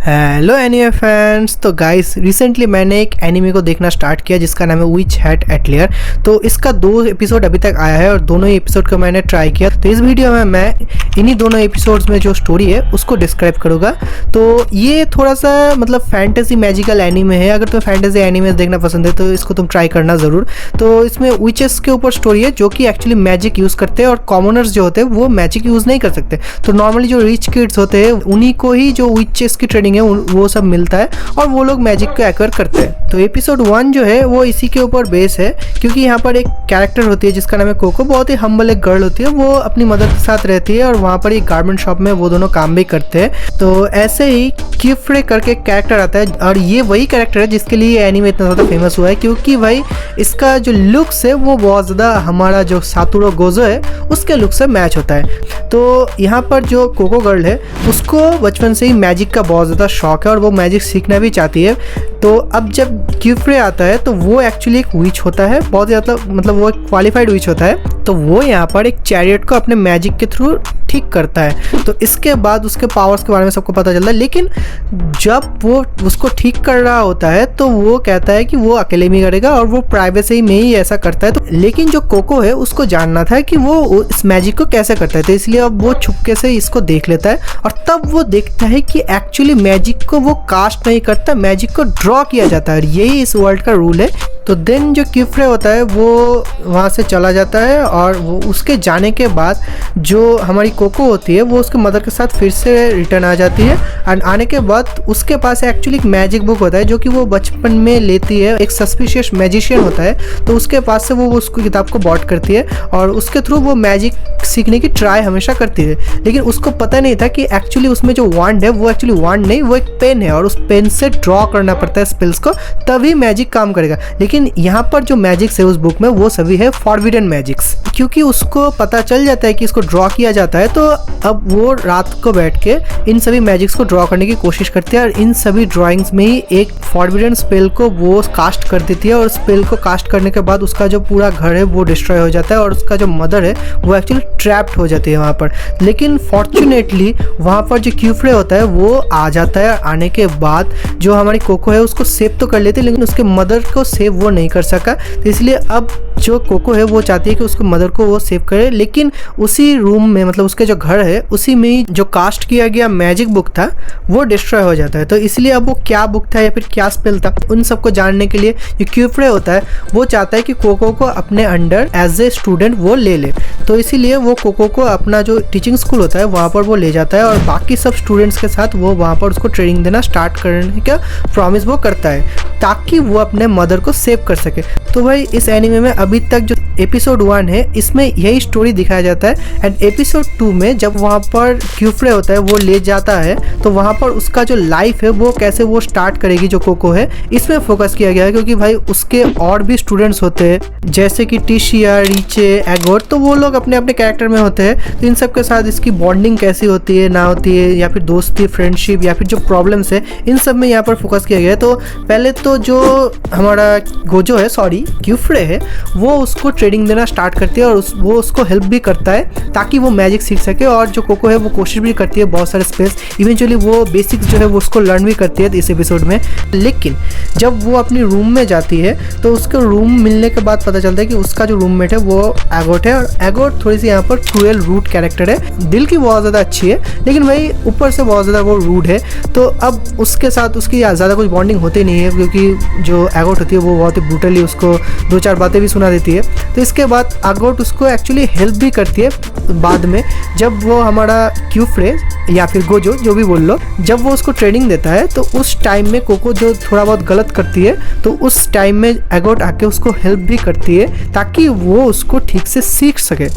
Hello anime fans. तो guys recently मैंने एक एनीमे को देखना स्टार्ट किया जिसका नाम है विच हैट एटलियर। तो इसका 2 एपिसोड अभी तक आया है और दोनों ही एपिसोड को मैंने ट्राई किया। तो इस वीडियो में मैं इन्हीं दोनों एपिसोड्स में जो स्टोरी है उसको डिस्क्राइब करूँगा। तो ये थोड़ा सा मतलब फैंटेसी मैजिकल एनीमे है। अगर तुम्हें फैंटेसी एनीमे देखना पसंद है तो इसको तुम ट्राई करना ज़रूर। तो इसमें विचेस के ऊपर स्टोरी है जो कि एक्चुअली मैजिक यूज़ करते हैं और कॉमनर्स जो होते हैं वो मैजिक यूज़ नहीं कर सकते। तो नॉर्मली जो रिच किड्स होते हैं उन्हीं को ही जो विचेस की ट्रेनिंग है वो सब मिलता है और वो लोग मैजिक को एक्वायर करते हैं। तो एपिसोड 1 जो है वो इसी के ऊपर बेस है, क्योंकि यहाँ पर एक कैरेक्टर होती है जिसका नाम है कोको। बहुत ही हम्बल एक गर्ल होती है, वो अपनी मदर के साथ रहती है और वहाँ पर एक गारमेंट शॉप में वो दोनों काम भी करते हैं। तो ऐसे ही किफ्रे करके एक कैरेक्टर आता है और ये वही कैरेक्टर है जिसके लिए एनीमे इतना ज़्यादा फेमस हुआ है, क्योंकि भाई इसका जो लुक्स है वो बहुत ज़्यादा हमारा जो सातुरो गोजो है उसके लुक से मैच होता है। तो यहाँ पर जो कोको गर्ल है उसको बचपन से ही मैजिक का बहुत ज़्यादा शौक है और वो मैजिक सीखना भी चाहती है। तो अब जब किफ्रे आता है तो वो एक्चुअली एक विच होता है, बहुत ज़्यादा मतलब वो एक क्वालिफाइड विच होता है। तो वो यहाँ पर एक चैरियट को अपने मैजिक के थ्रू ठीक करता है। तो इसके बाद उसके पावर्स के बारे में सबको पता चलता है, लेकिन जब वो उसको ठीक कर रहा होता है तो वो कहता है कि वो अकेले में करेगा और वो प्राइवेसी में ही ऐसा करता है। तो लेकिन जो कोको है उसको जानना था कि वो इस मैजिक को कैसे करता है, तो इसलिए अब वो छुपके से इसको देख लेता है और तब वो देखता है कि एक्चुअली मैजिक को वो कास्ट नहीं करता, मैजिक को ड्रॉ किया जाता है और यही इस वर्ल्ड का रूल है। तो देन जो किफ्रे होता है वो वहाँ से चला जाता है और वो उसके जाने के बाद जो हमारी कोको होती है वो उसके मदर के साथ फिर से रिटर्न आ जाती है। एंड आने के बाद उसके पास एक्चुअली एक मैजिक बुक होता है जो कि वो बचपन में लेती है। एक सस्पिशियस मैजिशियन होता है तो उसके पास से वो उसको किताब को बॉट करती है और उसके थ्रू वो मैजिक सीखने की ट्राई हमेशा करती है। लेकिन उसको पता नहीं था कि एक्चुअली उसमें जो वांड है वो एक्चुअली वांड नहीं, वो एक पेन है और उस पेन से ड्रॉ करना पड़ता है स्पेल्स को, तभी मैजिक काम करेगा। लेकिन यहाँ पर जो मैजिक्स है उस बुक में वो सभी है फॉरबिडन मैजिक्स। क्योंकि उसको पता चल जाता है कि इसको ड्रॉ किया जाता है, तो अब वो रात को बैठ के इन सभी मैजिक्स को ड्रॉ करने की कोशिश करती है और इन सभी ड्राइंग्स में ही एक फॉरबिडन स्पेल को वो कास्ट कर देती है और स्पेल को कास्ट करने के बाद उसका जो पूरा घर है वो डिस्ट्रॉय हो जाता है और उसका जो मदर है वो एक्चुअली ट्रैप्ड हो जाती है वहाँ पर। लेकिन फॉर्चुनेटली वहाँ पर जो क्यूफ्रे होता है वो आ जाता है। आने के बाद जो हमारी कोको है उसको सेव तो कर लेती है, लेकिन उसके मदर को सेव वो नहीं कर सका। तो इसलिए अब जो कोको है वो चाहती है कि उसको मदर को वो सेव करे, लेकिन उसी रूम में मतलब उसके जो घर है उसी में ही जो कास्ट किया गया मैजिक बुक था वो डिस्ट्रॉय हो जाता है। तो इसलिए अब वो क्या बुक था या फिर क्या स्पेल था उन सबको जानने के लिए जो क्यूफ्रे होता है वो चाहता है कि कोको को अपने अंडर एज ए स्टूडेंट वो ले ले। तो इसीलिए वो कोको को अपना जो टीचिंग स्कूल होता है वहाँ पर वो ले जाता है और बाकी सब स्टूडेंट्स के साथ वो वहाँ पर उसको ट्रेनिंग देना स्टार्ट करने का प्रॉमिस वो करता है ताकि वो अपने मदर को सेव कर सके। तो भाई इस एनीमे में अभी तक जो एपिसोड 1 है इसमें यही स्टोरी दिखाया जाता है। एंड एपिसोड 2 में जब वहाँ पर क्यूफ्रे होता है वो ले जाता है तो वहाँ पर उसका जो लाइफ है वो कैसे वो स्टार्ट करेगी जो कोको है, इसमें फोकस किया गया है। क्योंकि भाई उसके और भी स्टूडेंट्स होते हैं जैसे कि टिशिया, रीचे, एगोर, तो वो लोग अपने अपने कैरेक्टर में होते हैं। तो इन सब के साथ इसकी बॉन्डिंग कैसी होती है ना होती है, या फिर दोस्ती, फ्रेंडशिप, या फिर जो प्रॉब्लम्स है, इन सब में यहाँ पर फोकस किया गया है। तो पहले तो जो हमारा गोजो है क्यूफ्रे है वो उसको ट्रेनिंग देना स्टार्ट करती है और वो उसको हेल्प भी करता है ताकि वो मैजिक सीख सके। और जो कोको है वो कोशिश भी करती है बहुत सारे स्पेस, इवेंचुअली वो बेसिक्स जो है वो उसको लर्न भी करती है इस एपिसोड में। लेकिन जब वो अपनी रूम में जाती है तो उसके रूम मिलने के बाद पता चलता है कि उसका जो रूममेट है वो एगोट है और एगोट थोड़ी सी यहाँ पर क्रूएल रूट कैरेक्टर है। दिल की बहुत ज़्यादा अच्छी है लेकिन भाई ऊपर से बहुत ज़्यादा वो रूड है। तो अब उसके साथ उसकी ज़्यादा कुछ बॉन्डिंग होती नहीं है क्योंकि जो एगोट होती है वो बहुत ही ब्रूटली उसको 2-4 बातें भी सुना देती है। तो इसके बाद एगोट उसको एक्चुअली हेल्प भी करती है बाद में, जब वो हमारा क्यूफ्रे या फिर गोजो जो भी बोल लो, जब वो उसको ट्रेनिंग देता है तो उस टाइम में कोको जो थोड़ा बहुत गलत करती है तो उस टाइम में एगोट आके उसको हेल्प भी करती है ताकि वो उसको ठीक से सीख सके।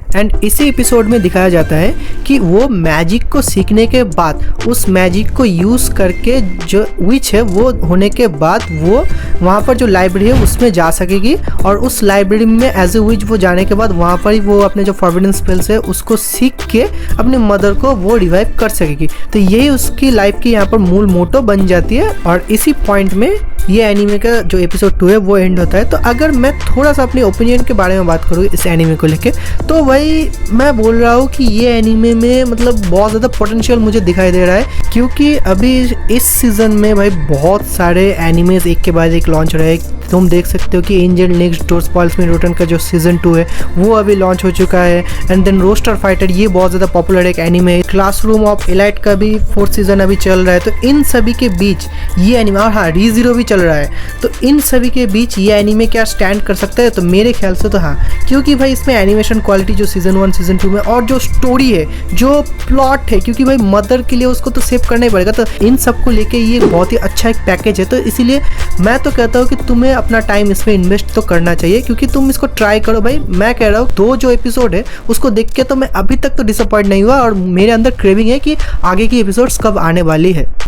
एंड इसी एपिसोड में दिखाया जाता है कि वो मैजिक को सीखने के बाद उस मैजिक को यूज़ करके जो विच है वो होने के बाद वो वहाँ पर जो लाइब्रेरी है उसमें जा सकेगी और उस लाइब्रेरी में एज ए विच वो जाने के बाद वहाँ पर ही वो अपने जो फॉरबिडन स्पेल्स है उसको सीख के अपने मदर को वो रिवाइव कर सकेगी। तो यही उसकी लाइफ की यहाँ पर मूल मोटो बन जाती है और इसी पॉइंट में ये एनीमे का जो एपिसोड 2 है वो एंड होता है। तो अगर मैं थोड़ा सा अपनी ओपिनियन के बारे में बात करूँ इस एनीमे को लेके, तो वह भाई मैं बोल रहा हूँ कि ये एनीमे में मतलब बहुत ज़्यादा पोटेंशियल मुझे दिखाई दे रहा है, क्योंकि अभी इस सीज़न में भाई बहुत सारे एनीमेज एक के बाद एक लॉन्च रहे। तुम देख सकते हो कि एंजल नेक्स्ट डोर स्पॉइल्स मी रिटर्न का जो सीज़न 2 है वो अभी लॉन्च हो चुका है। एंड देन रोस्टर फाइटर, ये बहुत ज़्यादा पॉपुलर एक एनीमे है। क्लासरूम ऑफ एलाइट का भी 4th सीज़न अभी चल रहा है। तो इन सभी के बीच ये एनीमे, और हाँ रीज़ीरो भी चल रहा है, तो इन सभी के बीच ये एनीमे क्या स्टैंड कर सकता है? तो मेरे ख्याल से तो हाँ, क्योंकि भाई इसमें एनिमेशन क्वालिटी जो सीज़न 1 सीज़न 2 में, और जो स्टोरी है, जो प्लॉट है, क्योंकि भाई मदर के लिए उसको तो सेव करना ही पड़ेगा, तो इन सब को लेके ये बहुत ही अच्छा एक पैकेज है। तो इसीलिए मैं तो कहता हूँ कि तुम्हें अपना टाइम इसमें इन्वेस्ट तो करना चाहिए, क्योंकि तुम इसको ट्राई करो भाई। मैं कह रहा हूँ 2 जो एपिसोड है उसको देख के तो मैं अभी तक तो डिसअपॉइंट नहीं हुआ, और मेरे अंदर क्रेविंग है कि आगे की एपिसोड्स कब आने वाली है।